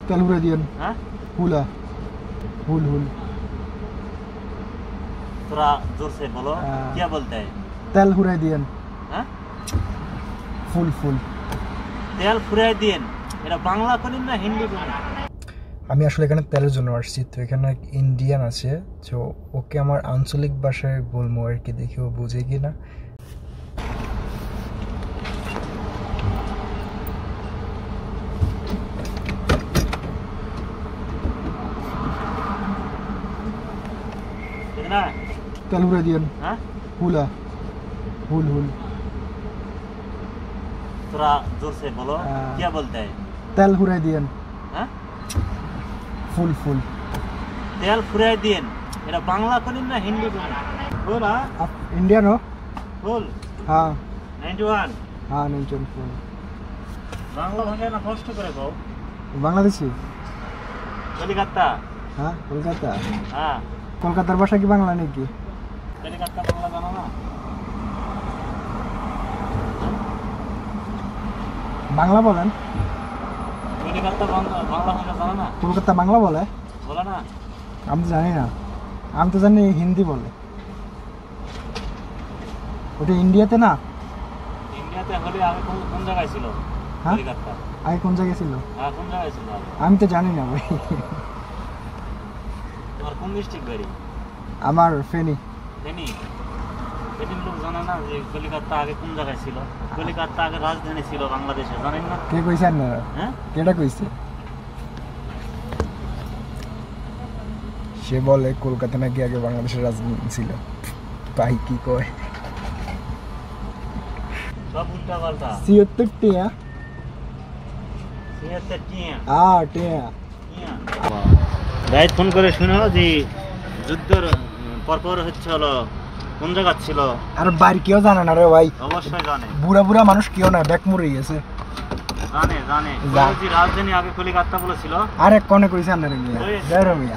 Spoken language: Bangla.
তেল ভরে দিয়েন। হ্যাঁ হুলা हुल हुल थोड़ा जोर से बोलो क्या बोलते हैं तेल फुराई दिएन हाँ फुल फुल তেল ফুরাই দিয়েন এটা বাংলা করেন না হিন্দি করেন আমি আসলে এখানে তেলের জন্য আসছি তো এখানে ইন্ডিয়ান আছে তো ওকে আমার আঞ্চলিক ভাষায় বলবো আর কি দেখি ও বুঝে কিনা कितना तेल फुराई दिएन हाँ हुला हुल हुल थोड़ा जोर से बोलो क्या बोलते हैं तेल फुराई दिएन हाँ फुल फुल তেল ফুরাই দিয়েন এটা বাংলা করেন না হিন্দি করেন बोल हाँ आप इंडियन हो बोल हाँ 91 हाँ नहीं चल फुल বাংলা ভাষা না কষ্ট করে কও बांग्लादेशी কলিকাতা हाँ कोलकाता হ্যাঁ কলকাতার ভাষা কি বাংলা নাকি কলিকাতা বাংলা জানো না বাংলা বলেন কলিকাতা বাংলা ভাষা জানো না কলকাতা বাংলা বলে বলো না আমি তো জানি না আমি তো জানি হিন্দি বলে ওটা ইন্ডিয়াতে না ইন্ডিয়াতে হলে আগে কোন জায়গায় ছিল কলিকাতা আগে কোন জায়গায় ছিল হ্যাঁ কোন জায়গায় ছিল আমি তো জানি না ভাই তোমার কোন ডিস্ট্রিক্ট বাড়ি আমার ফেনী ফেনী ফেনীর লোক জানে না যে কলিকাতা আগে কোন জায়গায় ছিল কলিকাতা আগে রাজধানী ছিল বাংলাদেশে জানেন না কে কইছে আপনারা হ্যাঁ কেটা কইছে সে বলে কলকাতা নাকি আগে বাংলাদেশের রাজধানী ছিল তাই কি কয় সব উল্টা পাল্টা 76 টিয়া 76 টিয়া টিয়া রাইট ফোন করে শুনো যে যুদ্ধের পরপর হচ্ছে হলো কোন জায়গা ছিল আর বাড়ি কেউ জানে না রে ভাই অবশ্যই জানে বুড়া বুড়া মানুষ কেউ না ব্যাক মরে গেছে জানে জানে যে রাজধানী আগে কলিকাতা বলেছিল আরে কোনে কইছে আপনারা জয় রমি